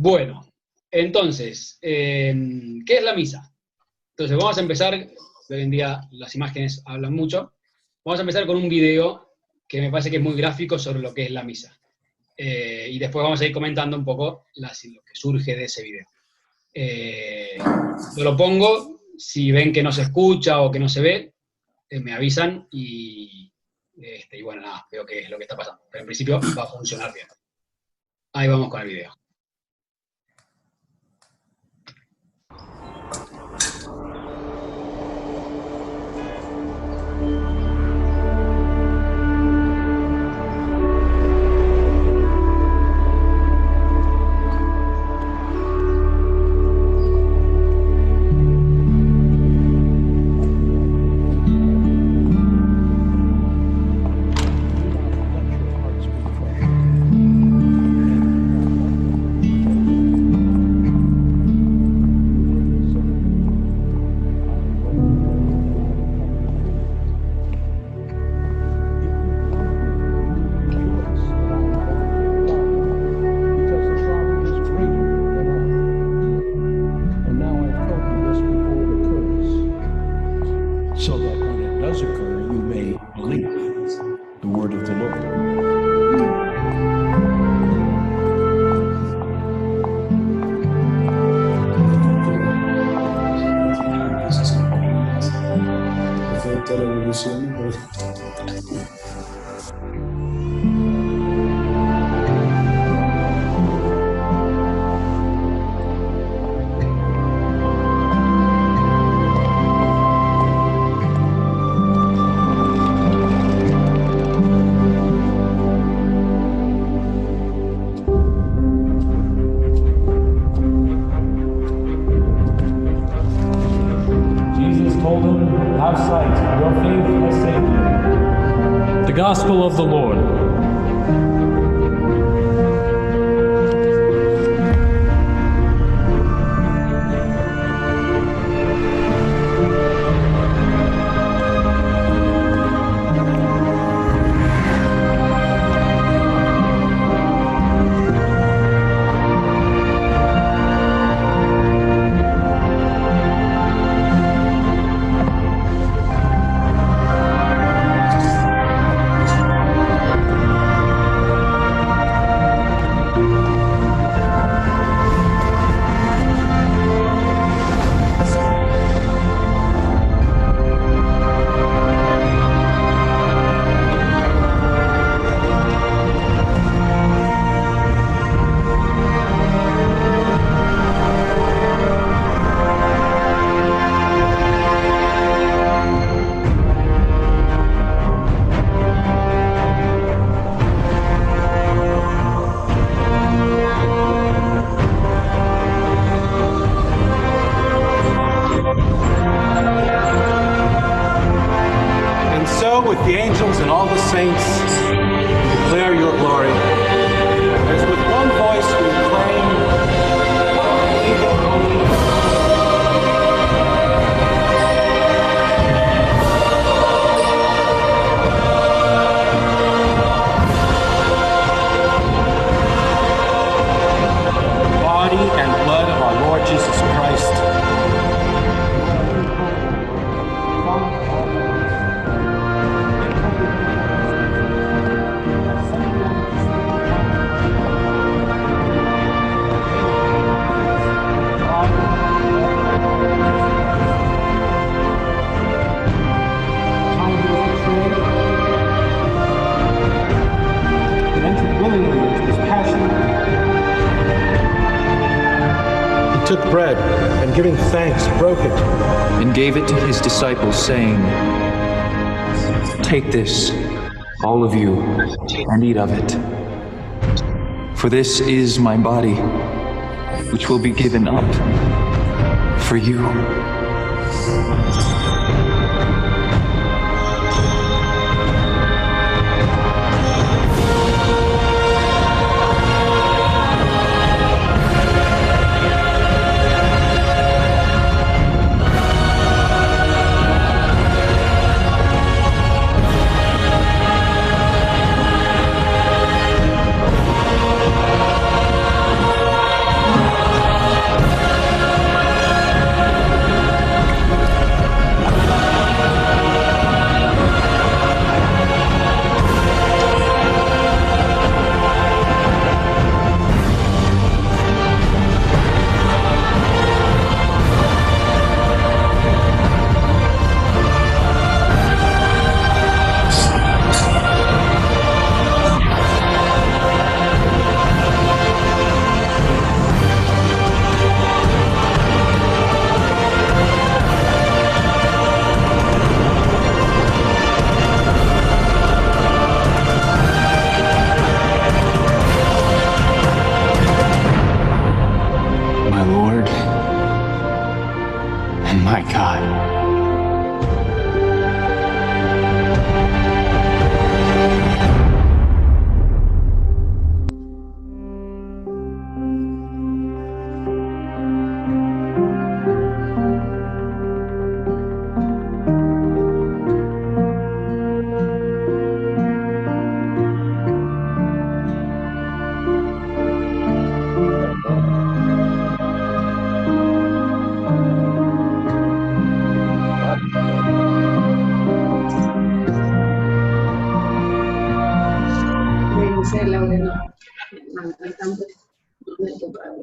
Bueno, entonces, ¿qué es la misa? Entonces, vamos a empezar, hoy en día las imágenes hablan mucho, vamos a empezar con un video que me parece que es muy gráfico sobre lo que es la misa. Y después vamos a ir comentando un poco lo que surge de ese video. Yo lo pongo, si ven que no se escucha o que no se ve, me avisan y bueno, nada, veo qué es lo que está pasando. Pero en principio va a funcionar bien. Ahí vamos con el video. The Gospel of the Lord. With the angels and all the saints, declare your glory. As with one voice we acclaim, the body and blood of our Lord Jesus Christ. Took bread, and giving thanks, broke it, and gave it to his disciples, saying, "Take this, all of you, and eat of it. For this is my body, which will be given up for you."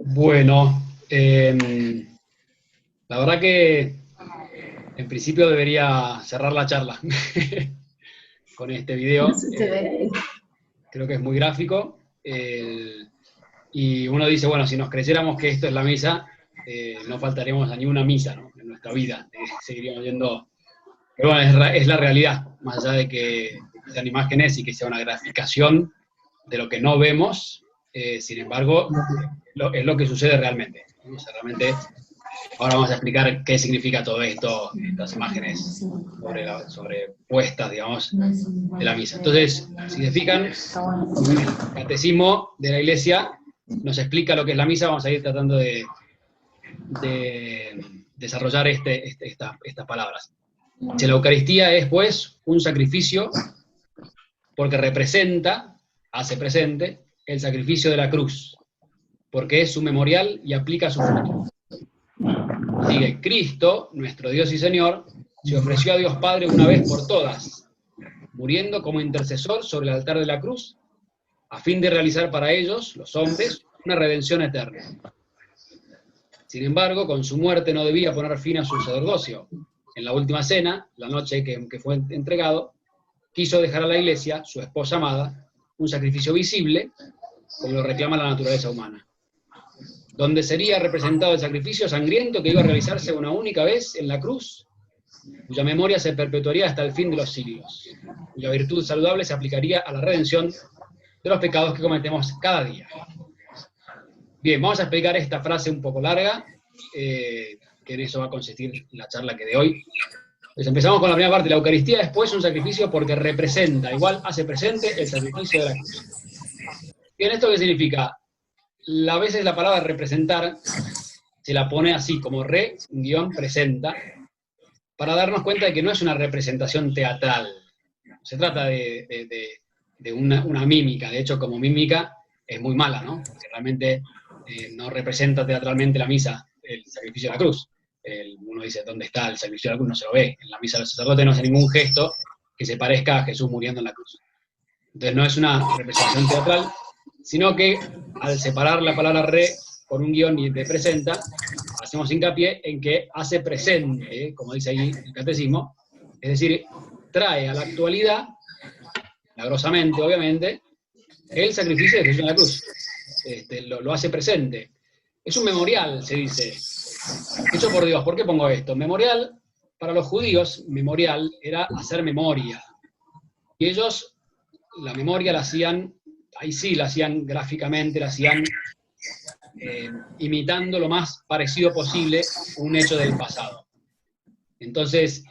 Bueno, la verdad que en principio debería cerrar la charla con este video. Creo que es muy gráfico. Y uno dice, bueno, si nos creyéramos que esto es la misa, no faltaríamos a ninguna misa, ¿no? En nuestra vida. Seguiríamos yendo. Pero bueno, es la realidad, más allá de que sean imágenes y que sea una graficación de lo que no vemos, sin embargo, es lo que sucede realmente, ¿no? O sea, realmente, ahora vamos a explicar qué significa todo esto, estas imágenes sobrepuestas, digamos, de la misa. Entonces, si se fijan, el catecismo de la Iglesia nos explica lo que es la misa. Vamos a ir tratando de desarrollar estas palabras. Si la Eucaristía es, pues, un sacrificio, porque representa, hace presente, el sacrificio de la cruz, porque es su memorial y aplica su fruto. Sigue, Cristo, nuestro Dios y Señor, se ofreció a Dios Padre una vez por todas, muriendo como intercesor sobre el altar de la cruz, a fin de realizar para ellos, los hombres, una redención eterna. Sin embargo, con su muerte no debía poner fin a su sacerdocio. En la última cena, la noche que fue entregado, quiso dejar a la Iglesia, su esposa amada, un sacrificio visible, como lo reclama la naturaleza humana, donde sería representado el sacrificio sangriento que iba a realizarse una única vez en la cruz, cuya memoria se perpetuaría hasta el fin de los siglos, cuya virtud saludable se aplicaría a la redención de los pecados que cometemos cada día. Bien, vamos a explicar esta frase un poco larga, que en eso va a consistir la charla que de hoy. Pues empezamos con la primera parte. La Eucaristía es, pues, un sacrificio porque representa, igual hace presente el sacrificio de la cruz. Bien, ¿esto qué significa? A veces la palabra representar se la pone así, como re-presenta, para darnos cuenta de que no es una representación teatral. Se trata de una mímica. De hecho, como mímica es muy mala, ¿no? Porque realmente no representa teatralmente la misa el sacrificio de la cruz. Uno dice, ¿dónde está el sacrificio de la cruz? No se lo ve. En la misa del sacerdote no hace ningún gesto que se parezca a Jesús muriendo en la cruz. Entonces no es una representación teatral, sino que al separar la palabra re con un guión y de presenta, hacemos hincapié en que hace presente, como dice ahí el catecismo, es decir, trae a la actualidad, milagrosamente obviamente, el sacrificio de Jesús en la cruz. Lo hace presente. Es un memorial, se dice, hecho por Dios. ¿Por qué pongo esto? Memorial, para los judíos, memorial era hacer memoria. Y ellos la memoria la hacían, ahí sí la hacían gráficamente, la hacían imitando lo más parecido posible un hecho del pasado. Entonces,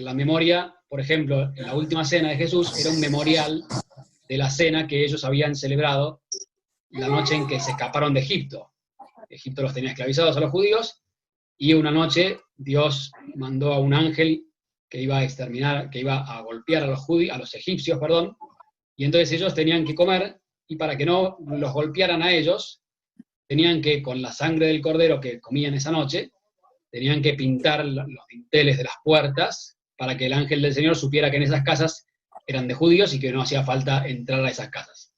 la memoria, por ejemplo, en la última cena de Jesús, era un memorial de la cena que ellos habían celebrado la noche en que se escaparon de Egipto. Egipto los tenía esclavizados a los judíos, y una noche Dios mandó a un ángel que iba a exterminar, que iba a golpear a los egipcios, y entonces ellos tenían que comer, y para que no los golpearan a ellos, tenían que, con la sangre del cordero que comían esa noche, tenían que pintar los dinteles de las puertas, para que el ángel del Señor supiera que en esas casas eran de judíos y que no hacía falta entrar a esas casas.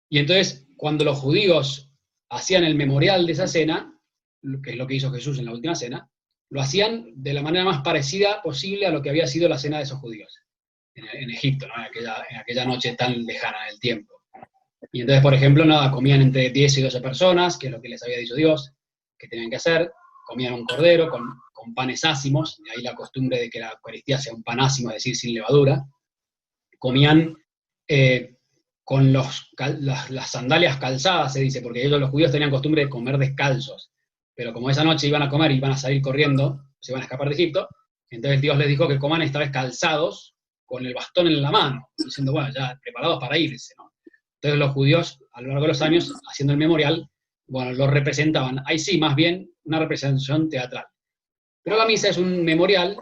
Y entonces, cuando los judíos hacían el memorial de esa cena, que es lo que hizo Jesús en la última cena, lo hacían de la manera más parecida posible a lo que había sido la cena de esos judíos en Egipto, ¿no? en aquella noche tan lejana en el tiempo. Y entonces, por ejemplo, comían entre 10 y 12 personas, que es lo que les había dicho Dios que tenían que hacer. Comían un cordero con panes ácimos, de ahí la costumbre de que la Eucaristía sea un pan ácimo, es decir, sin levadura. Comían con las sandalias calzadas, se dice, porque ellos, los judíos, tenían costumbre de comer descalzos. Pero como esa noche iban a comer y iban a salir corriendo, se iban a escapar de Egipto, entonces Dios les dijo que coman esta vez calzados, con el bastón en la mano, diciendo, bueno, ya preparados para irse, ¿no? Entonces los judíos, a lo largo de los años, haciendo el memorial, bueno, lo representaban. Ahí sí, más bien, una representación teatral. Pero la misa es un memorial,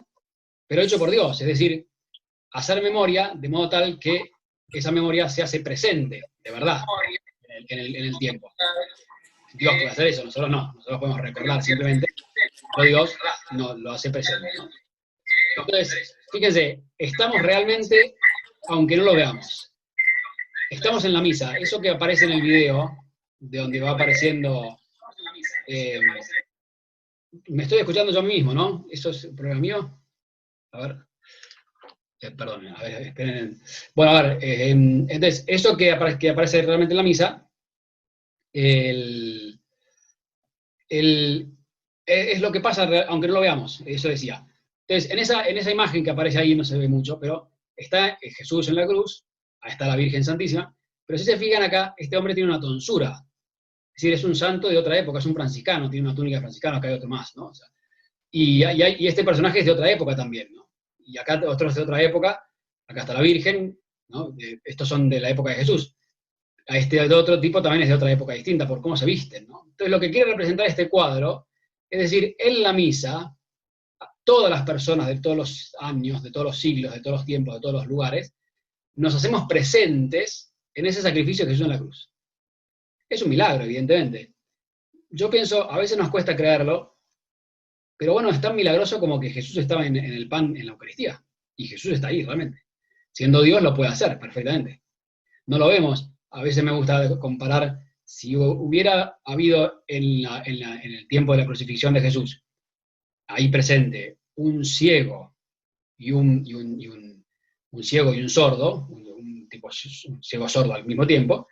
pero hecho por Dios, es decir, hacer memoria de modo tal que esa memoria se hace presente, de verdad, en el tiempo. Dios puede hacer eso, nosotros no. Nosotros podemos recordar simplemente, pero Dios no lo hace presente, ¿no? Entonces, fíjense, estamos realmente, aunque no lo veamos, estamos en la misa. Eso que aparece en el video, de donde va apareciendo... me estoy escuchando yo mismo, ¿no? ¿Eso es un problema mío? A ver. Perdón, a ver, esperen. Bueno, a ver, entonces, eso que aparece realmente en la misa, es lo que pasa, aunque no lo veamos, eso decía. Entonces, en esa imagen que aparece ahí, no se ve mucho, pero está Jesús en la cruz, ahí está la Virgen Santísima, pero si se fijan acá, este hombre tiene una tonsura, es decir, es un santo de otra época, es un franciscano, tiene una túnica de franciscano, acá hay otro más, ¿no? O sea, y este personaje es de otra época también, ¿no? Y acá otros de otra época, acá está la Virgen, ¿no? Estos son de la época de Jesús. A este de otro tipo también es de otra época distinta, por cómo se visten, ¿no? Entonces lo que quiere representar este cuadro, es decir, en la misa, todas las personas de todos los años, de todos los siglos, de todos los tiempos, de todos los lugares, nos hacemos presentes en ese sacrificio de Jesús en la cruz. Es un milagro, evidentemente. Yo pienso, a veces nos cuesta creerlo, pero bueno, es tan milagroso como que Jesús estaba en el pan, en la Eucaristía. Y Jesús está ahí, realmente. Siendo Dios, lo puede hacer perfectamente. No lo vemos. A veces me gusta comparar, si hubiera habido en el tiempo de la crucifixión de Jesús, ahí presente, un ciego y un ciego y un sordo, un ciego sordo al mismo tiempo,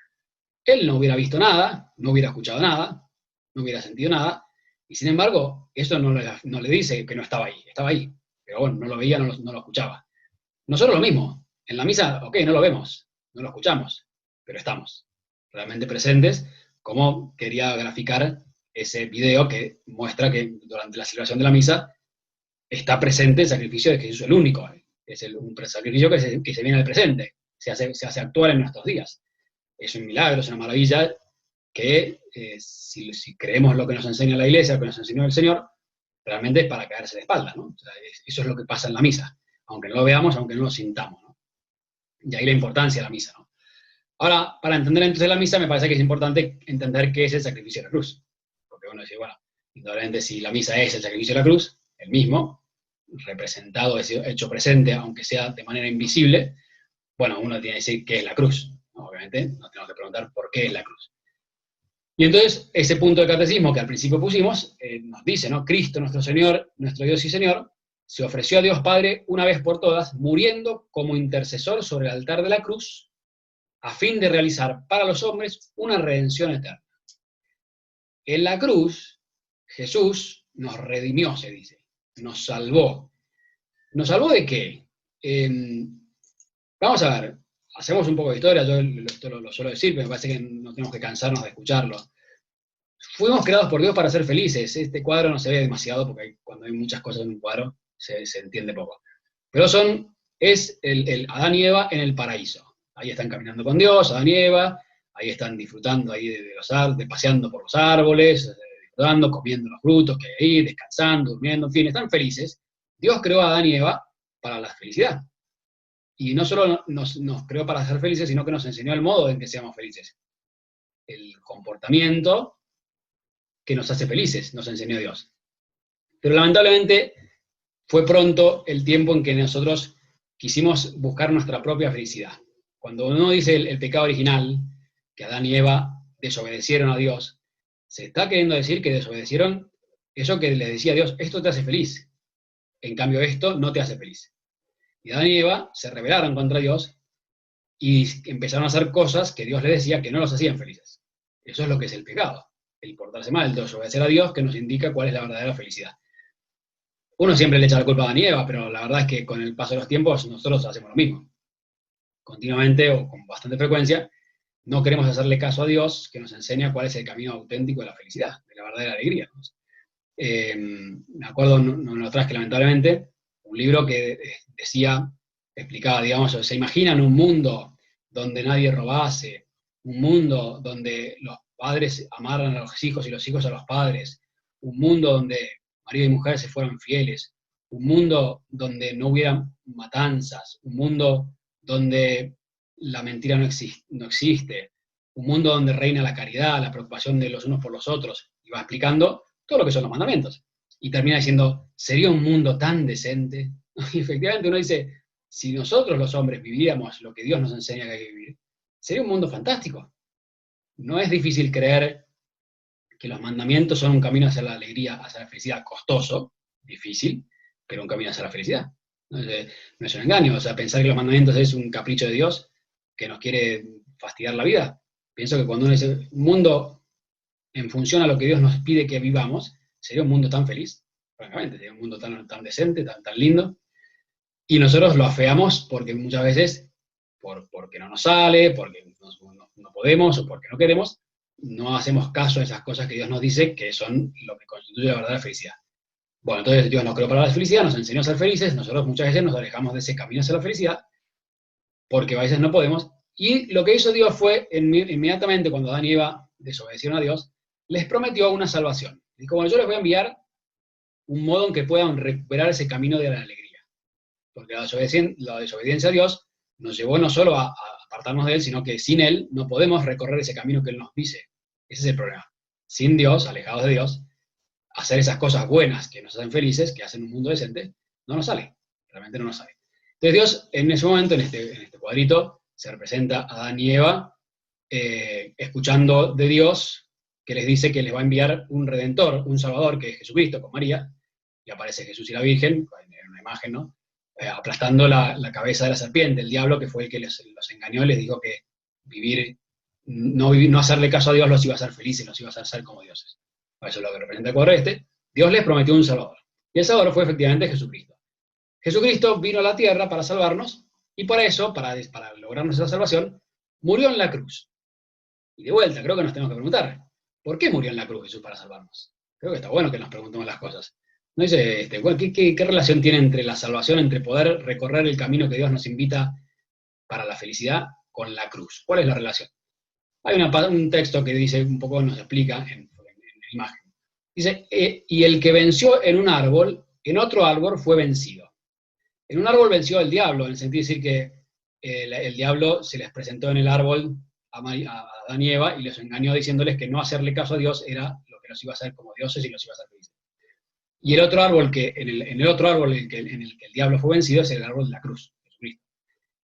él no hubiera visto nada, no hubiera escuchado nada, no hubiera sentido nada, y sin embargo, eso no le dice que no estaba ahí, pero bueno, no lo veía, no lo escuchaba. Nosotros lo mismo, en la misa, ok, no lo vemos, no lo escuchamos, pero estamos realmente presentes, como quería graficar ese video que muestra que durante la celebración de la misa está presente el sacrificio de Jesús, el único, es un sacrificio que se viene al presente, se hace actual en nuestros días. Es un milagro, es una maravilla, que si creemos lo que nos enseña la Iglesia, lo que nos enseñó el Señor, realmente es para caerse de espaldas, ¿no? O sea, eso es lo que pasa en la misa, aunque no lo veamos, aunque no lo sintamos, ¿no? Y ahí la importancia de la misa, ¿no? Ahora, para entender entonces la misa, me parece que es importante entender qué es el sacrificio de la cruz. Porque uno dice, bueno, indudablemente si la misa es el sacrificio de la cruz, el mismo, representado, hecho presente, aunque sea de manera invisible, bueno, uno tiene que decir qué es la cruz, ¿no? Obviamente, nos tenemos que preguntar por qué es la cruz. Y entonces, ese punto del catecismo que al principio pusimos, nos dice, ¿no? Cristo, nuestro Señor, nuestro Dios y Señor, se ofreció a Dios Padre una vez por todas, muriendo como intercesor sobre el altar de la cruz, a fin de realizar para los hombres una redención eterna. En la cruz, Jesús nos redimió, se dice, nos salvó. ¿Nos salvó de qué? Vamos a ver, hacemos un poco de historia, yo esto lo suelo decir, pero me parece que no tenemos que cansarnos de escucharlo. Fuimos creados por Dios para ser felices. Este cuadro no se ve demasiado, porque cuando hay muchas cosas en un cuadro se entiende poco. Pero es el Adán y Eva en el paraíso. Ahí están caminando con Dios, Adán y Eva, ahí están disfrutando ahí de paseando por los árboles, disfrutando, comiendo los frutos que hay ahí, descansando, durmiendo, en fin, están felices. Dios creó a Adán y Eva para la felicidad. Y no solo nos creó para ser felices, sino que nos enseñó el modo en que seamos felices. El comportamiento que nos hace felices, nos enseñó Dios. Pero lamentablemente fue pronto el tiempo en que nosotros quisimos buscar nuestra propia felicidad. Cuando uno dice el pecado original, que Adán y Eva desobedecieron a Dios, se está queriendo decir que desobedecieron eso que les decía Dios, esto te hace feliz. En cambio, esto no te hace feliz. Y Adán y Eva se rebelaron contra Dios y empezaron a hacer cosas que Dios les decía que no los hacían felices. Eso es lo que es el pecado. El portarse mal, el desobedecer a Dios, que nos indica cuál es la verdadera felicidad. Uno siempre le echa la culpa a Adán y Eva, pero la verdad es que con el paso de los tiempos nosotros hacemos lo mismo. Continuamente o con bastante frecuencia, no queremos hacerle caso a Dios, que nos enseña cuál es el camino auténtico de la felicidad, de la verdadera alegría. Me acuerdo no atrás que lamentablemente, un libro que explicaba, digamos, se imaginan un mundo donde nadie robase, un mundo donde los padres amaran a los hijos y los hijos a los padres, un mundo donde marido y mujer se fueran fieles, un mundo donde no hubiera matanzas, un mundo donde la mentira no existe, un mundo donde reina la caridad, la preocupación de los unos por los otros, y va explicando todo lo que son los mandamientos. Y termina diciendo, ¿sería un mundo tan decente? Y efectivamente uno dice, si nosotros los hombres viviéramos lo que Dios nos enseña que hay que vivir, sería un mundo fantástico. no es difícil creer que los mandamientos son un camino hacia la alegría, hacia la felicidad, costoso, difícil, pero un camino hacia la felicidad. No es un engaño, o sea, pensar que los mandamientos es un capricho de Dios que nos quiere fastidiar la vida. Pienso que cuando uno dice un mundo en función a lo que Dios nos pide que vivamos, sería un mundo tan feliz, francamente, sería un mundo tan decente, tan lindo, y nosotros lo afeamos porque muchas veces, porque no nos sale, porque no podemos o porque no queremos, no hacemos caso a esas cosas que Dios nos dice que son lo que constituye la verdadera felicidad. Bueno, entonces Dios nos creó para la felicidad, nos enseñó a ser felices, nosotros muchas veces nos alejamos de ese camino hacia la felicidad, porque a veces no podemos, y lo que hizo Dios fue, inmediatamente cuando Adán y Eva desobedecieron a Dios, les prometió una salvación. Dijo, bueno, yo les voy a enviar un modo en que puedan recuperar ese camino de la alegría. Porque la desobediencia a Dios nos llevó no solo a apartarnos de Él, sino que sin Él no podemos recorrer ese camino que Él nos dice. Ese es el problema. Sin Dios, alejados de Dios, hacer esas cosas buenas que nos hacen felices, que hacen un mundo decente, no nos sale. Realmente no nos sale. Entonces Dios, en ese momento, en este cuadrito, se representa a Adán y Eva, escuchando de Dios, que les dice que les va a enviar un Redentor, un Salvador, que es Jesucristo, con María, y aparece Jesús y la Virgen, en una imagen, ¿no? Aplastando la cabeza de la serpiente, el diablo, que fue el que los engañó, les dijo que no hacerle caso a Dios los iba a hacer felices, los iba a hacer ser como dioses. Por eso es lo que representa el cuadro Dios les prometió un Salvador. Y el Salvador fue efectivamente Jesucristo. Jesucristo vino a la tierra para salvarnos, y por eso, para lograr nuestra salvación, murió en la cruz. Y de vuelta, creo que nos tenemos que preguntar, ¿por qué murió en la cruz Jesús para salvarnos? Creo que está bueno que nos preguntemos las cosas. No dice, ¿qué relación tiene entre la salvación, entre poder recorrer el camino que Dios nos invita para la felicidad, con la cruz? ¿Cuál es la relación? Hay un texto que dice, un poco nos explica en imagen. Dice, y el que venció en un árbol, en otro árbol fue vencido. En un árbol venció el diablo, en el sentido de decir que el diablo se les presentó en el árbol a Adán y Eva y les engañó diciéndoles que no hacerle caso a Dios era lo que los iba a hacer como dioses y los iba a hacer felices. Y el otro árbol, en el otro árbol en el que el diablo fue vencido, es el árbol de la cruz, Jesucristo.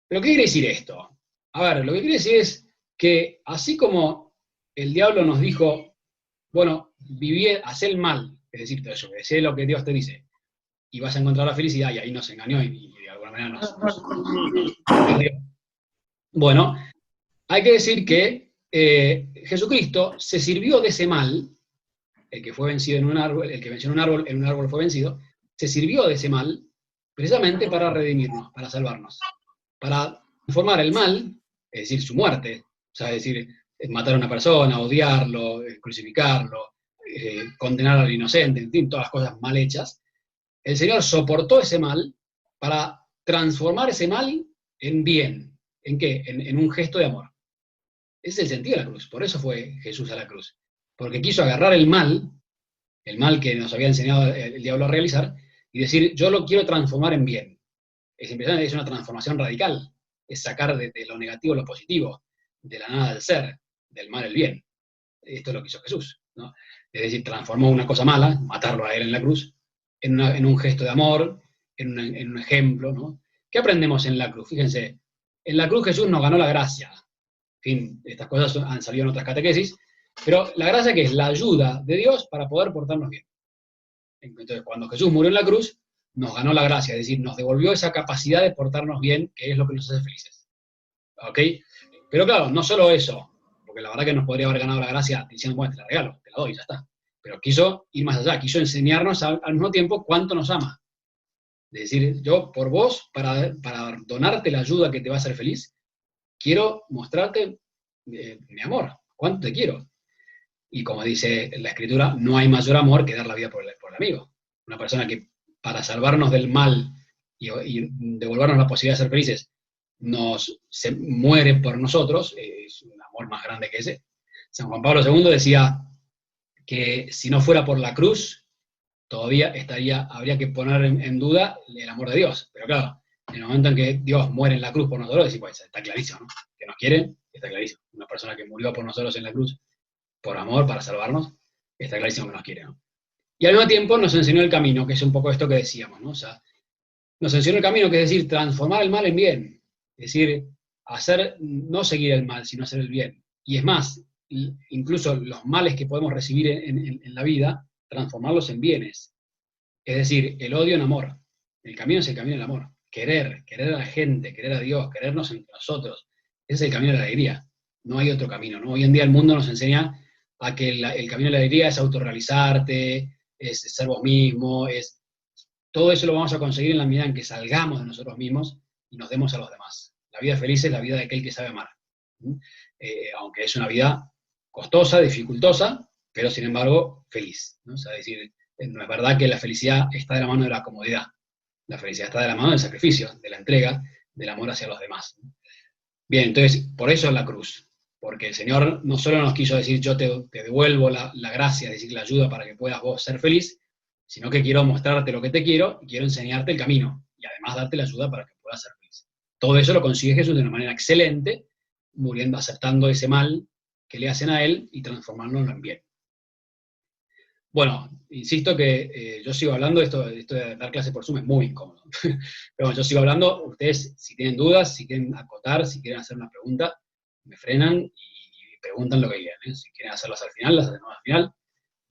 ¿Pero qué quiere decir esto? A ver, lo que quiere decir es que así como el diablo nos dijo, bueno, haz el mal, es decir, desobedece lo que Dios te dice, y vas a encontrar la felicidad, y ahí nos engañó y de alguna manera nos perdió. Bueno, hay que decir que Jesucristo se sirvió de ese mal, el que fue vencido en un árbol, el que venció en un árbol fue vencido, se sirvió de ese mal precisamente para redimirnos, para salvarnos, para transformar el mal, es decir, su muerte, o sea, es decir, matar a una persona, odiarlo, crucificarlo, condenar al inocente, en fin, todas las cosas mal hechas. El Señor soportó ese mal para transformar ese mal en bien. ¿En qué? En un gesto de amor. Ese es el sentido de la cruz. Por eso fue Jesús a la cruz. Porque quiso agarrar el mal que nos había enseñado el diablo a realizar, y decir, yo lo quiero transformar en bien. Es impresionante, es una transformación radical. Es sacar de lo negativo lo positivo, de la nada del ser, del mal el bien. Esto es lo que hizo Jesús, ¿no? Es decir, transformó una cosa mala, matarlo a él en la cruz, en un gesto de amor, en un ejemplo, ¿no? ¿Qué aprendemos en la cruz? Fíjense, en la cruz Jesús nos ganó la gracia. En fin, estas cosas han salido en otras catequesis, pero la gracia que es la ayuda de Dios para poder portarnos bien. Entonces, cuando Jesús murió en la cruz, nos ganó la gracia, es decir, nos devolvió esa capacidad de portarnos bien, que es lo que nos hace felices. ¿Ok? Pero claro, no solo eso, porque la verdad que nos podría haber ganado la gracia diciendo, bueno, te la regalo, te la doy, ya está. Pero quiso ir más allá, quiso enseñarnos al mismo tiempo cuánto nos ama. Es decir, yo por vos, para donarte la ayuda que te va a hacer feliz, quiero mostrarte mi amor, cuánto te quiero. Y como dice la Escritura, no hay mayor amor que dar la vida por el amigo. Una persona que para salvarnos del mal y devolvernos la posibilidad de ser felices, se muere por nosotros, es un amor más grande que ese. San Juan Pablo II decía que si no fuera por la cruz, todavía habría que poner en duda el amor de Dios. Pero claro, en el momento en que Dios muere en la cruz por nosotros, decimos, pues está clarísimo, ¿no? Que nos quiere, está clarísimo. Una persona que murió por nosotros en la cruz, por amor, para salvarnos, está clarísimo que nos quiere, ¿no? Y al mismo tiempo nos enseñó el camino, que es un poco esto que decíamos, ¿no? O sea, nos enseñó el camino, que es decir, transformar el mal en bien. Es decir, no seguir el mal, sino hacer el bien. Y es más, incluso los males que podemos recibir en la vida, transformarlos en bienes. Es decir, el odio en amor. El camino es el camino del amor. Querer a la gente, querer a Dios, querernos entre nosotros. Ese es el camino de la alegría. No hay otro camino, ¿no? Hoy en día el mundo nos enseña a que el camino de la alegría es autorrealizarte, es ser vos mismo, todo eso lo vamos a conseguir en la medida en que salgamos de nosotros mismos y nos demos a los demás. La vida feliz es la vida de aquel que sabe amar. Aunque es una vida costosa, dificultosa, pero sin embargo feliz, ¿no? O sea, es decir, no es verdad que la felicidad está de la mano de la comodidad. La felicidad está de la mano del sacrificio, de la entrega, del amor hacia los demás. Bien, entonces, por eso es la cruz. Porque el Señor no solo nos quiso decir, yo te devuelvo la gracia, es decir, la ayuda para que puedas vos ser feliz, sino que quiero mostrarte lo que te quiero y quiero enseñarte el camino, y además darte la ayuda para que puedas ser feliz. Todo eso lo consigue Jesús de una manera excelente, muriendo, aceptando ese mal que le hacen a él y transformándolo en bien. Bueno, insisto que yo sigo hablando, esto de dar clases por Zoom es muy incómodo. Pero bueno, yo sigo hablando, ustedes si tienen dudas, si quieren acotar, si quieren hacer una pregunta, me frenan y preguntan lo que quieran, ¿eh? Si quieren hacerlas al final, las hacemos al final.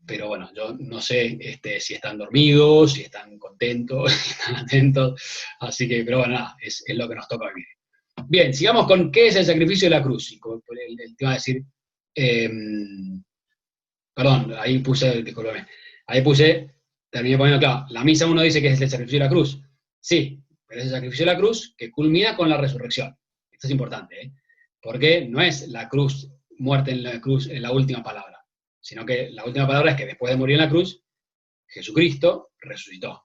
Pero bueno, yo no sé si están dormidos, si están contentos, si están atentos. Así que, pero bueno, nada, es lo que nos toca vivir. Bien, sigamos con qué es el sacrificio de la cruz. Y te iba a decir, perdón, ahí puse, discúlpame, terminé poniendo claro, la misa uno dice que es el sacrificio de la cruz. Sí, pero es el sacrificio de la cruz que culmina con la resurrección. Esto es importante, ¿eh? Porque no es la cruz, muerte en la cruz, la última palabra, sino que la última palabra es que después de morir en la cruz, Jesucristo resucitó.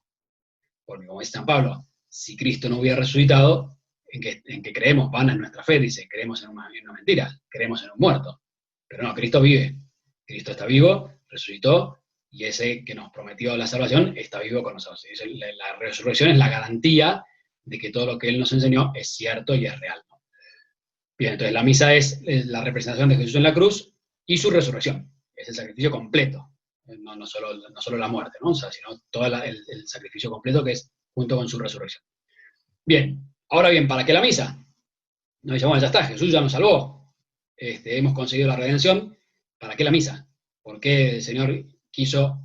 Porque como dice San Pablo, si Cristo no hubiera resucitado, ¿en qué creemos? Vana es nuestra fe, dice, creemos en una mentira, creemos en un muerto. Pero no, Cristo vive, Cristo está vivo, resucitó, y ese que nos prometió la salvación está vivo con nosotros. La resurrección es la garantía de que todo lo que Él nos enseñó es cierto y es real. Bien, entonces la misa es la representación de Jesús en la cruz y su resurrección. Es el sacrificio completo, no solo la muerte, ¿no? O sea, sino todo el sacrificio completo que es junto con su resurrección. Bien, ahora bien, ¿para qué la misa? Nos dice, bueno, ya está, Jesús ya nos salvó, hemos conseguido la redención, ¿para qué la misa? ¿Por qué el Señor quiso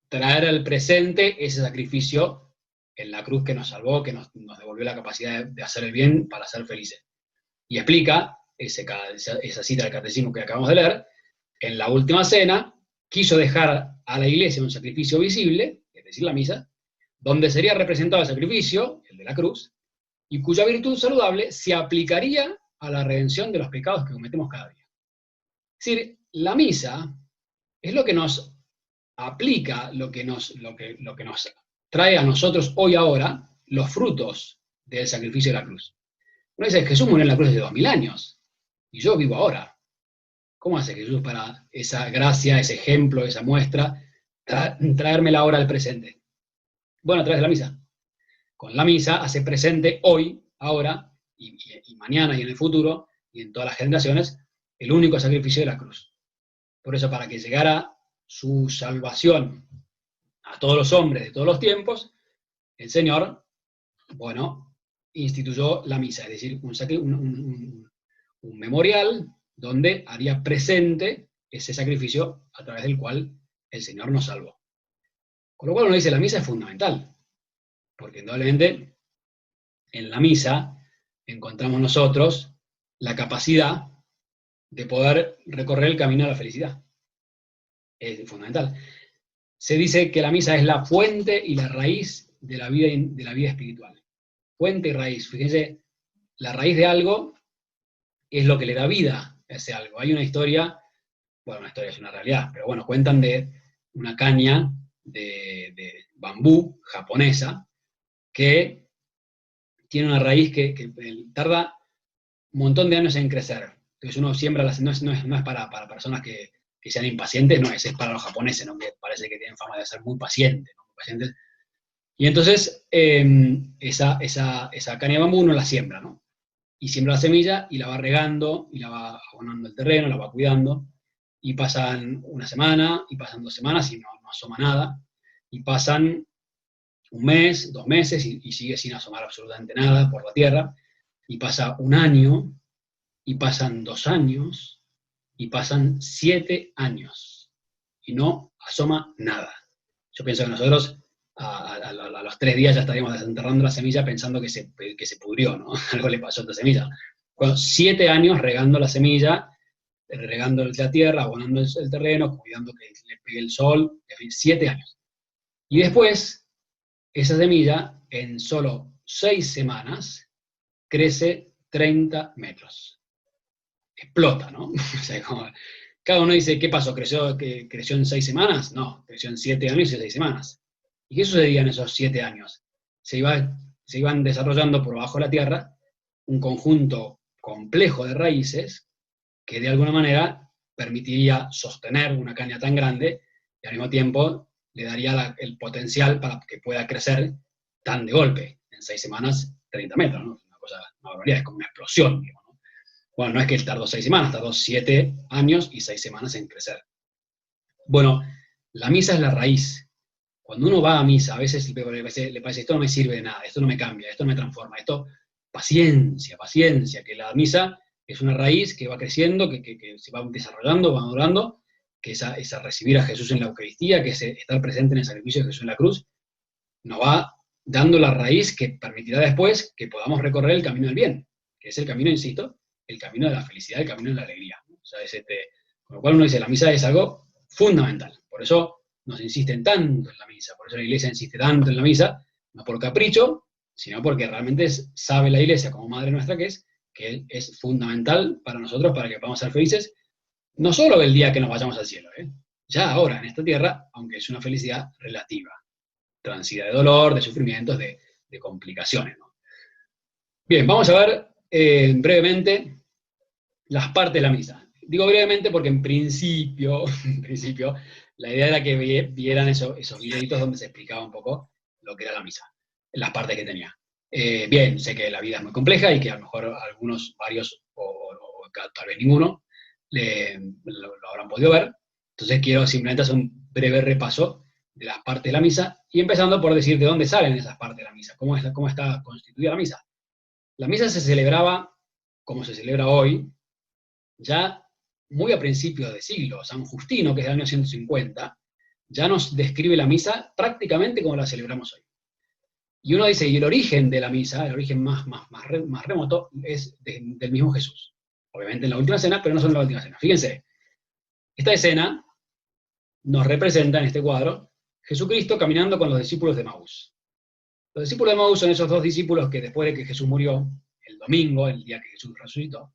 traer al presente ese sacrificio en la cruz que nos salvó, que nos devolvió la capacidad de hacer el bien para ser felices? Y explica esa cita del catecismo que acabamos de leer, en la última cena quiso dejar a la iglesia un sacrificio visible, es decir, la misa, donde sería representado el sacrificio, el de la cruz, y cuya virtud saludable se aplicaría a la redención de los pecados que cometemos cada día. Es decir, la misa es lo que nos aplica, lo que nos trae a nosotros hoy ahora los frutos del sacrificio de la cruz. Uno dice, Jesús murió en la cruz hace 2000 años, y yo vivo ahora. ¿Cómo hace Jesús para esa gracia, ese ejemplo, esa muestra, traérmela ahora al presente? Bueno, a través de la misa. Con la misa hace presente hoy, ahora, y mañana y en el futuro, y en todas las generaciones, el único sacrificio de la cruz. Por eso, para que llegara su salvación a todos los hombres de todos los tiempos, el Señor, bueno, instituyó la misa, es decir, un memorial donde haría presente ese sacrificio a través del cual el Señor nos salvó. Con lo cual uno dice, la misa es fundamental, porque indudablemente en la misa encontramos nosotros la capacidad de poder recorrer el camino a la felicidad. Es fundamental. Se dice que la misa es la fuente y la raíz de la vida espiritual. Fuente y raíz. Fíjense, la raíz de algo es lo que le da vida a ese algo. Hay una historia, bueno, una historia es una realidad, pero bueno, cuentan de una caña de bambú japonesa que tiene una raíz que tarda un montón de años en crecer. Entonces uno siembra, no es para personas que sean impacientes, no es para los japoneses, ¿no? Que parece que tienen fama de ser muy pacientes, ¿no? Muy pacientes. Y entonces esa caña de bambú uno la siembra, ¿no? Y siembra la semilla y la va regando, y la va abonando el terreno, la va cuidando, y pasan una semana, y pasan 2 semanas, y no asoma nada, y pasan 1 mes, 2 meses, y sigue sin asomar absolutamente nada por la tierra, y pasa 1 año, y pasan 2 años, y pasan 7 años, y no asoma nada. Yo pienso que nosotros a los 3 días ya estaríamos desenterrando la semilla pensando que se pudrió, ¿no? Algo le pasó a esta semilla. Bueno, 7 años regando la semilla, regando la tierra, abonando el terreno, cuidando que le pegue el sol, en fin, 7 años. Y después, esa semilla, en solo 6 semanas, crece 30 metros. Explota, ¿no? O sea, como, cada uno dice, ¿qué pasó? ¿Creció en 6 semanas? No, creció en 7 años y 6 semanas. ¿Y qué sucedía en esos 7 años? Se iban desarrollando por bajo de la tierra un conjunto complejo de raíces que de alguna manera permitiría sostener una caña tan grande y al mismo tiempo le daría el potencial para que pueda crecer tan de golpe. En 6 semanas, 30 metros, ¿no? Una barbaridad, es como una explosión, digamos, ¿no? Bueno, no es que tardó 6 semanas, tardó 7 años y 6 semanas en crecer. Bueno, la misa es la raíz. Cuando uno va a misa, a veces le parece, esto no me sirve de nada, esto no me cambia, esto no me transforma, esto, paciencia, paciencia, que la misa es una raíz que va creciendo, que se va desarrollando, va madurando, que esa recibir a Jesús en la Eucaristía, que es estar presente en el sacrificio de Jesús en la cruz, nos va dando la raíz que permitirá después que podamos recorrer el camino del bien, que es el camino, insisto, el camino de la felicidad, el camino de la alegría. O sea, con lo cual uno dice, la misa es algo fundamental. Por eso nos insisten tanto en la misa, por eso la Iglesia insiste tanto en la misa, no por capricho, sino porque realmente sabe la Iglesia, como Madre nuestra que es fundamental para nosotros, para que podamos ser felices, no solo el día que nos vayamos al cielo, ya ahora, en esta tierra, aunque es una felicidad relativa, transida de dolor, de sufrimientos, de complicaciones, ¿no? Bien, vamos a ver brevemente las partes de la misa. Digo brevemente porque en principio, la idea era que vieran esos videitos donde se explicaba un poco lo que era la misa, las partes que tenía. Bien, sé que la vida es muy compleja y que a lo mejor varios, o tal vez ninguno, lo habrán podido ver. Entonces quiero simplemente hacer un breve repaso de las partes de la misa, y empezando por decir de dónde salen esas partes de la misa, cómo está constituida la misa. La misa se celebraba, como se celebra hoy, ya muy a principios de siglo. San Justino, que es del año 150, ya nos describe la misa prácticamente como la celebramos hoy. Y uno dice, y el origen de la misa, el origen más remoto, es del mismo Jesús. Obviamente en la última cena, pero no solo en la última cena. Fíjense, esta escena nos representa en este cuadro Jesucristo caminando con los discípulos de Emaús. Los discípulos de Emaús son esos 2 discípulos que después de que Jesús murió, el domingo, el día que Jesús resucitó,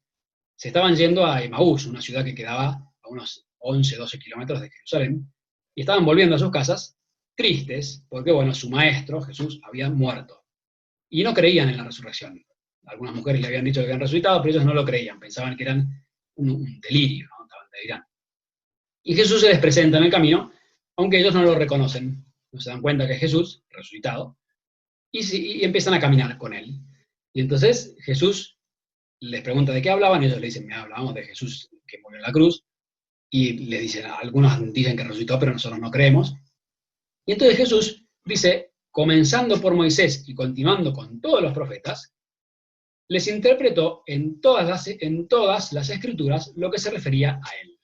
se estaban yendo a Emaús, una ciudad que quedaba a unos 11, 12 kilómetros de Jerusalén, y estaban volviendo a sus casas tristes, porque bueno, su maestro, Jesús, había muerto. Y no creían en la resurrección. Algunas mujeres le habían dicho que habían resucitado, pero ellos no lo creían, pensaban que eran un delirio, ¿no? Estaban delirando. Y Jesús se les presenta en el camino, aunque ellos no lo reconocen, no se dan cuenta que es Jesús, resucitado, y empiezan a caminar con él. Y entonces Jesús les pregunta de qué hablaban, ellos le dicen, hablábamos de Jesús que murió en la cruz, y les dicen, algunos dicen que resucitó, pero nosotros no creemos. Y entonces Jesús dice, comenzando por Moisés y continuando con todos los profetas, les interpretó en todas las escrituras lo que se refería a él.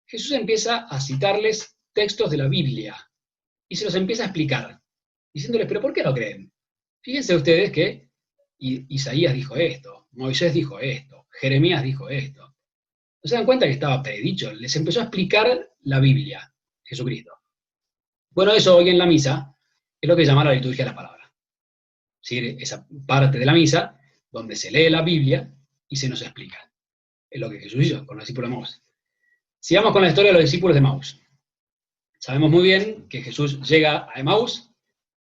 Jesús empieza a citarles textos de la Biblia, y se los empieza a explicar, diciéndoles, ¿pero por qué no creen? Fíjense ustedes que Isaías dijo esto, Moisés dijo esto, Jeremías dijo esto. ¿No se dan cuenta que estaba predicho? Les empezó a explicar la Biblia, Jesucristo. Bueno, eso hoy en la misa es lo que se llama la liturgia de la palabra. ¿Sí? Esa parte de la misa donde se lee la Biblia y se nos explica. Es lo que Jesús hizo con los discípulos de Emaús. Sigamos con la historia de los discípulos de Emaús. Sabemos muy bien que Jesús llega a Emaús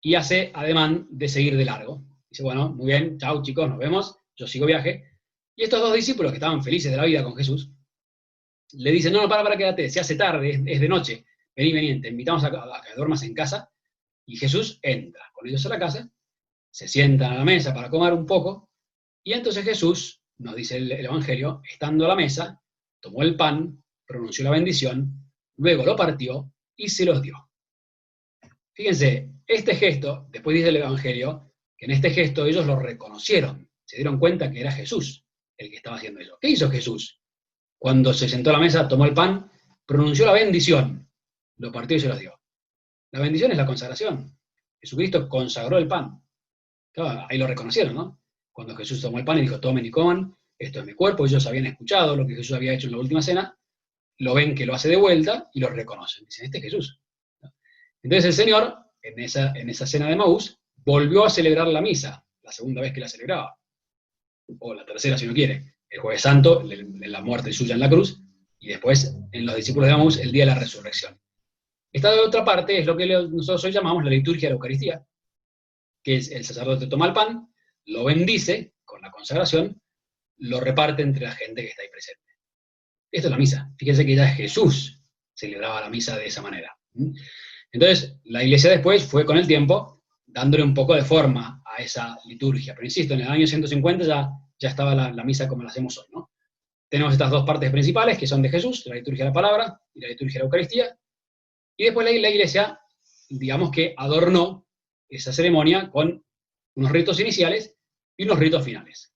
y hace ademán de seguir de largo. Dice, bueno, muy bien, chao chicos, nos vemos, yo sigo viaje. Y estos 2 discípulos que estaban felices de la vida con Jesús, le dicen, no, para, quédate, se hace tarde, es de noche, vení, te invitamos a que duermas en casa. Y Jesús entra con ellos a la casa, se sientan a la mesa para comer un poco, y entonces Jesús, nos dice el Evangelio, estando a la mesa, tomó el pan, pronunció la bendición, luego lo partió y se los dio. Fíjense, este gesto, después dice el Evangelio, que en este gesto ellos lo reconocieron, se dieron cuenta que era Jesús el que estaba haciendo eso. ¿Qué hizo Jesús? Cuando se sentó a la mesa, tomó el pan, pronunció la bendición, lo partió y se los dio. La bendición es la consagración. Jesucristo consagró el pan. Claro, ahí lo reconocieron, ¿no? Cuando Jesús tomó el pan y dijo, tomen y coman, esto es mi cuerpo, ellos habían escuchado lo que Jesús había hecho en la última cena, lo ven que lo hace de vuelta y lo reconocen. Dicen, este es Jesús. Entonces el Señor, en esa cena de Maús, volvió a celebrar la misa, la segunda vez que la celebraba, o la tercera si uno quiere, el Jueves Santo, la muerte suya en la cruz, y después en los discípulos de Maús, el día de la resurrección. Esta de otra parte es lo que nosotros hoy llamamos la liturgia de la Eucaristía, que es el sacerdote toma el pan, lo bendice con la consagración, lo reparte entre la gente que está ahí presente. Esto es la misa. Fíjense que ya Jesús celebraba la misa de esa manera. Entonces, la Iglesia después fue con el tiempo dándole un poco de forma a esa liturgia. Pero insisto, en el año 150 ya estaba la misa como la hacemos hoy, ¿no? Tenemos estas dos partes principales, que son de Jesús, la liturgia de la palabra y la liturgia de la Eucaristía. Y después la Iglesia, digamos que adornó esa ceremonia con unos ritos iniciales y unos ritos finales.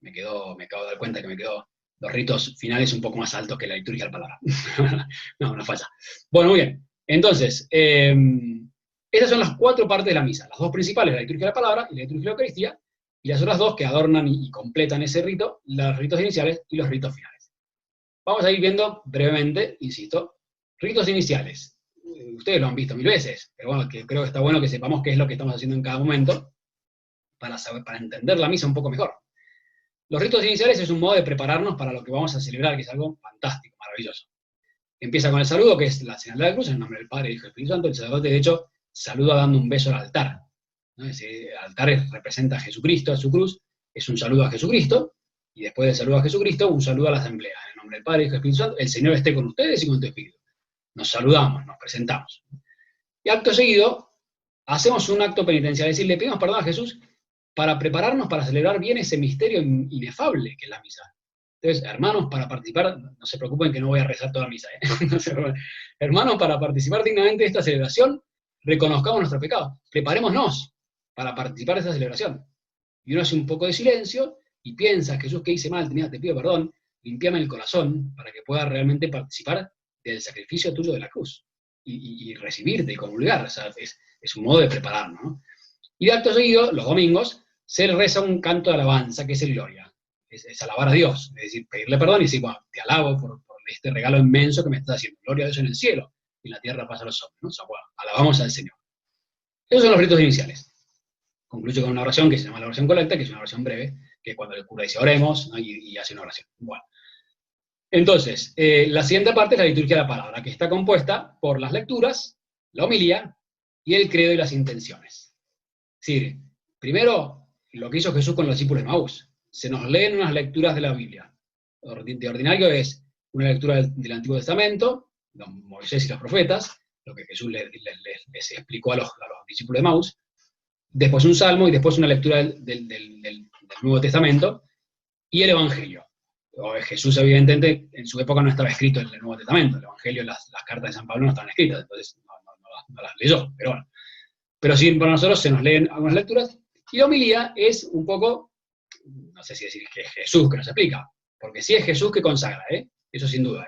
Me acabo de dar cuenta que me quedó los ritos finales un poco más altos que la liturgia de la palabra. No, una falla. Bueno, muy bien. Entonces, esas son las 4 partes de la misa. Las 2 principales, la liturgia de la palabra y la liturgia de la Eucaristía, y las otras 2 que adornan y completan ese rito, los ritos iniciales y los ritos finales. Vamos a ir viendo brevemente, insisto, ritos iniciales. Ustedes lo han visto 1000 veces, pero bueno, que creo que está bueno que sepamos qué es lo que estamos haciendo en cada momento, para entender la misa un poco mejor. Los ritos iniciales es un modo de prepararnos para lo que vamos a celebrar, que es algo fantástico, maravilloso. Empieza con el saludo, que es la señal de la cruz, en el nombre del Padre, Hijo y Espíritu Santo. El sacerdote, de hecho, saluda dando un beso al altar, ¿no? El altar representa a Jesucristo, a su cruz, es un saludo a Jesucristo, y después del saludo a Jesucristo, un saludo a la asamblea. En el nombre del Padre, Hijo y Espíritu Santo, el Señor esté con ustedes y con tu espíritu. Nos saludamos, nos presentamos. Y acto seguido, hacemos un acto penitencial, es decir, le pedimos perdón a Jesús para prepararnos para celebrar bien ese misterio inefable que es la misa. Entonces, hermanos, para participar, no se preocupen que no voy a rezar toda la misa, hermanos, para participar dignamente de esta celebración, reconozcamos nuestros pecados, preparémonos para participar de esta celebración. Y uno hace un poco de silencio y piensa, Jesús, que hice mal, te pido perdón, limpiame el corazón para que pueda realmente participar del sacrificio tuyo de la cruz, y recibirte y comulgar. O sea, es un modo de prepararnos, ¿no? Y de acto seguido, los domingos, se reza un canto de alabanza, que es el Gloria. Es alabar a Dios, es decir, pedirle perdón y decir, bueno, te alabo por este regalo inmenso que me estás haciendo. Gloria a Dios en el cielo, y en la tierra paz a los hombres, ¿no? O sea, bueno, alabamos al Señor. Esos son los ritos iniciales. Concluyo con una oración que se llama la oración colecta, que es una oración breve, que cuando el cura dice oremos, ¿no? y hace una oración. Bueno. Entonces, la siguiente parte es la liturgia de la palabra, que está compuesta por las lecturas, la homilía y el credo y las intenciones. Es decir, primero, lo que hizo Jesús con los discípulos de Maús. Se nos leen unas lecturas de la Biblia. De ordinario es una lectura del Antiguo Testamento, los Moisés y los profetas, lo que Jesús les explicó a los discípulos de Maús, después un salmo y después una lectura del Nuevo Testamento y el Evangelio. Jesús, evidentemente, en su época no estaba escrito en el Nuevo Testamento, el Evangelio, las cartas de San Pablo no estaban escritas, entonces no las leyó, pero bueno. Pero sí, para nosotros se nos leen algunas lecturas, y la homilía es un poco, no sé si decir que es Jesús que nos explica, porque sí es Jesús que consagra, eso sin duda,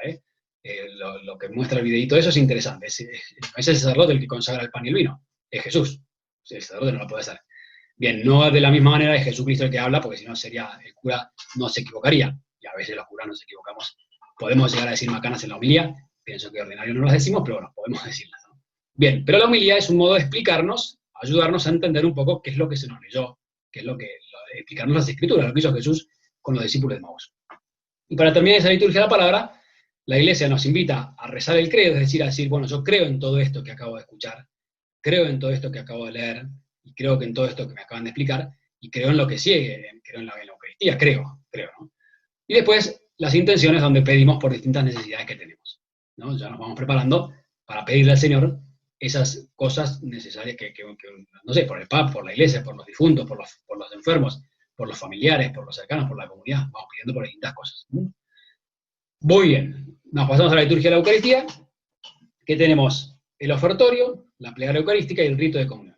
lo que muestra el videito, eso es interesante, es el sacerdote el que consagra el pan y el vino, es Jesús, el sacerdote no lo puede hacer. Bien, no de la misma manera es Jesucristo el que habla, porque si no sería, el cura no se equivocaría, y a veces los curas nos equivocamos, podemos llegar a decir macanas en la homilía, pienso que ordinario no las decimos, pero bueno, podemos decirlas, ¿no? Bien, pero la homilía es un modo de explicarnos, ayudarnos a entender un poco qué es lo que se nos leyó, qué es explicarnos las escrituras, lo que hizo Jesús con los discípulos de Maús. Y para terminar esa liturgia de la palabra, la Iglesia nos invita a rezar el credo, es decir, a decir, bueno, yo creo en todo esto que acabo de escuchar, creo en todo esto que acabo de leer, y creo que en todo esto que me acaban de explicar, y creo en lo que sigue, creo en la Eucaristía, creo, ¿no? Y después, las intenciones donde pedimos por distintas necesidades que tenemos, ¿no? Ya nos vamos preparando para pedirle al Señor esas cosas necesarias que no sé, por el Papa, por la Iglesia, por los difuntos, por los enfermos, por los familiares, por los cercanos, por la comunidad, vamos pidiendo por distintas cosas. Muy bien, nos pasamos a la liturgia de la Eucaristía, que tenemos el ofertorio, la plegaria eucarística y el rito de comunión.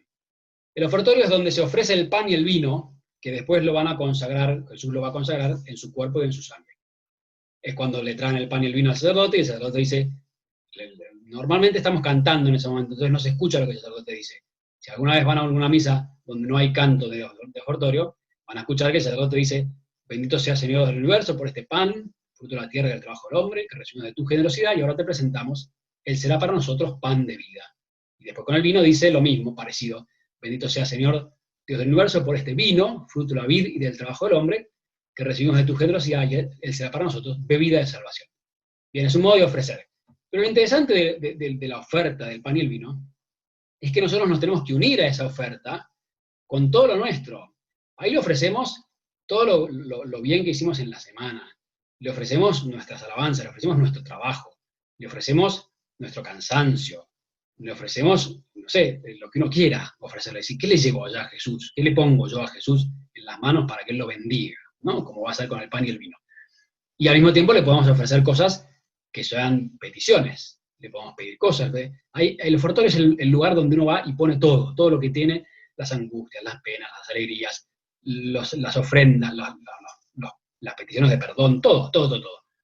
El ofertorio es donde se ofrece el pan y el vino, que después lo van a consagrar, Jesús lo va a consagrar en su cuerpo y en su sangre. es cuando le traen el pan y el vino al sacerdote, y el sacerdote dice, normalmente estamos cantando en ese momento, entonces no se escucha lo que el sacerdote dice. Si alguna vez van a alguna misa donde no hay canto de ofertorio, van a escuchar que el sacerdote dice, bendito sea Señor del universo por este pan, fruto de la tierra y del trabajo del hombre, que recibimos de tu generosidad, y ahora te presentamos, él será para nosotros pan de vida. Y después con el vino dice lo mismo, parecido, bendito sea Señor Dios del universo por este vino, fruto de la vid y del trabajo del hombre, que recibimos de tu generosidad, y él será para nosotros bebida de salvación. Bien, es un modo de ofrecer. Pero lo interesante de la oferta del pan y el vino es que nosotros nos tenemos que unir a esa oferta con todo lo nuestro. Ahí le ofrecemos todo lo bien que hicimos en la semana, le ofrecemos nuestras alabanzas, le ofrecemos nuestro trabajo, le ofrecemos nuestro cansancio, le ofrecemos, no sé, lo que uno quiera ofrecerle. Decir, ¿qué le llevo allá a Jesús? ¿Qué le pongo yo a Jesús en las manos para que Él lo bendiga? ¿No? Como va a ser con el pan y el vino. Y al mismo tiempo le podemos ofrecer cosas que sean peticiones, le podemos pedir cosas. Ahí, el ofertorio es el lugar donde uno va y pone todo lo que tiene, las angustias, las penas, las alegrías, las ofrendas, las peticiones de perdón, todo.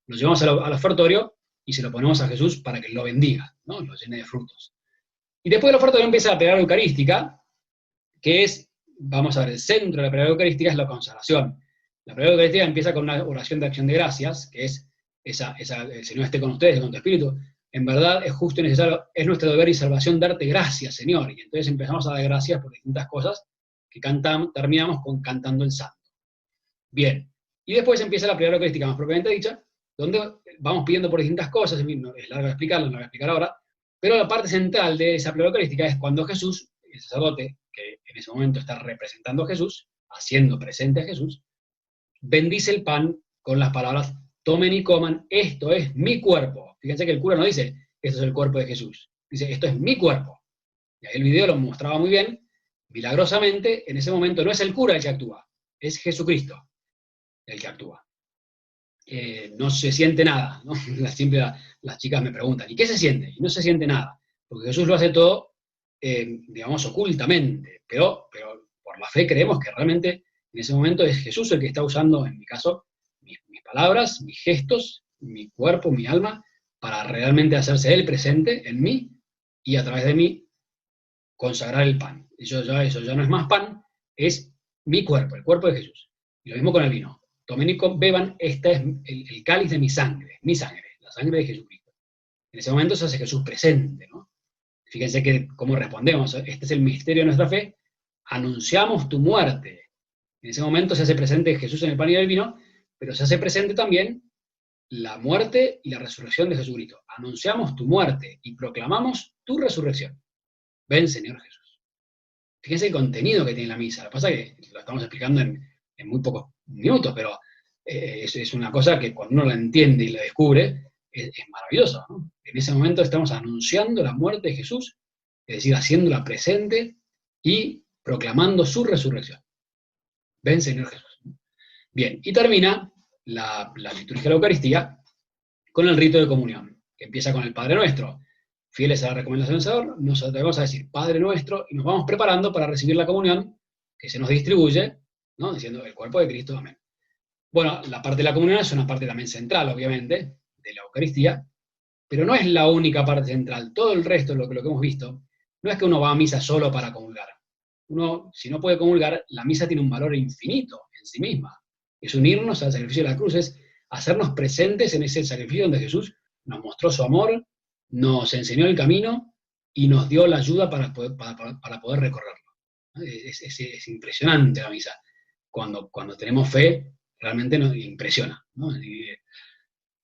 Lo llevamos al ofertorio y se lo ponemos a Jesús para que Él lo bendiga, ¿no? Lo llene de frutos. Y después del ofertorio empieza la plegaria eucarística, que es, vamos a ver, el centro de la plegaria eucarística es la consagración. La plegaria eucarística empieza con una oración de acción de gracias, que es el Señor esté con ustedes y con tu espíritu. En verdad es justo y necesario, es nuestro deber y salvación darte gracias, Señor. Y entonces empezamos a dar gracias por distintas cosas que terminamos cantando el santo. Bien, y después empieza la plegaria eucarística más propiamente dicha, donde vamos pidiendo por distintas cosas, es largo de explicarlo, no lo voy a explicar ahora, pero la parte central de esa plegaria eucarística es cuando Jesús, el sacerdote, que en ese momento está representando a Jesús, haciendo presente a Jesús, bendice el pan con las palabras, tomen y coman, esto es mi cuerpo. Fíjense que el cura no dice, esto es el cuerpo de Jesús, dice, esto es mi cuerpo. Y ahí el video lo mostraba muy bien, milagrosamente, en ese momento no es el cura el que actúa, es Jesucristo el que actúa. No se siente nada, ¿no? Siempre las chicas me preguntan, ¿y qué se siente? Y no se siente nada, porque Jesús lo hace todo, digamos, ocultamente, pero por la fe creemos que realmente en ese momento es Jesús el que está usando, en mi caso, mis palabras, mis gestos, mi cuerpo, mi alma, para realmente hacerse Él presente en mí y a través de mí consagrar el pan. Eso ya no es más pan, es mi cuerpo, el cuerpo de Jesús. Y lo mismo con el vino. Tomen y beban, este es el cáliz de mi sangre, la sangre de Jesucristo. En ese momento se hace Jesús presente, ¿no? Fíjense cómo respondemos, este es el misterio de nuestra fe, anunciamos tu muerte. En ese momento se hace presente Jesús en el pan y el vino, pero se hace presente también la muerte y la resurrección de Jesucristo. Anunciamos tu muerte y proclamamos tu resurrección. Ven, Señor Jesús. Fíjense el contenido que tiene la misa. Lo que pasa es que lo estamos explicando en muy pocos minutos, pero es una cosa que cuando uno la entiende y la descubre, es maravilloso, ¿no? En ese momento estamos anunciando la muerte de Jesús, es decir, haciéndola presente y proclamando su resurrección. Ven, Señor Jesús. Bien, y termina la liturgia de la Eucaristía con el rito de comunión, que empieza con el Padre Nuestro. Fieles a la recomendación del Señor, nos atrevemos a decir Padre Nuestro y nos vamos preparando para recibir la comunión que se nos distribuye, ¿no? Diciendo el cuerpo de Cristo, amén. Bueno, la parte de la comunión es una parte también central, obviamente, de la Eucaristía, pero no es la única parte central. Todo el resto, lo que hemos visto, no es que uno va a misa solo para comulgar. Uno, si no puede comulgar, la misa tiene un valor infinito en sí misma. Es unirnos al sacrificio de la cruz, es hacernos presentes en ese sacrificio donde Jesús nos mostró su amor, nos enseñó el camino y nos dio la ayuda para poder recorrerlo. Es impresionante la misa. Cuando tenemos fe, realmente nos impresiona, ¿no?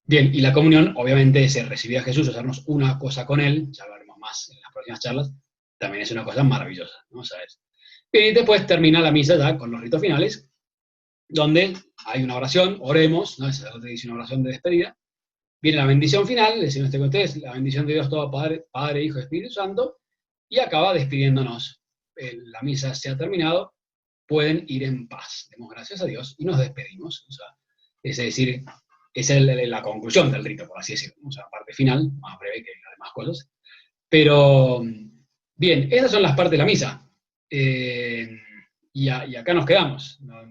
Bien, y la comunión, obviamente, es recibir a Jesús, hacernos una cosa con Él, ya hablaremos más en las próximas charlas, también es una cosa maravillosa, ¿no? ¿Sabes? Y después termina la misa ya con los ritos finales, donde hay una oración, oremos, ¿no? Esa dice una oración de despedida. Viene la bendición final, el Señor esté con ustedes, la bendición de Dios todo, Padre, Hijo y Espíritu Santo, y acaba despidiéndonos. La misa se ha terminado, pueden ir en paz. Demos gracias a Dios y nos despedimos. O sea, es decir, esa es la conclusión del rito, por así decirlo. O sea, la parte final, más breve que las demás cosas. Pero, bien, esas son las partes de la misa. Y acá nos quedamos.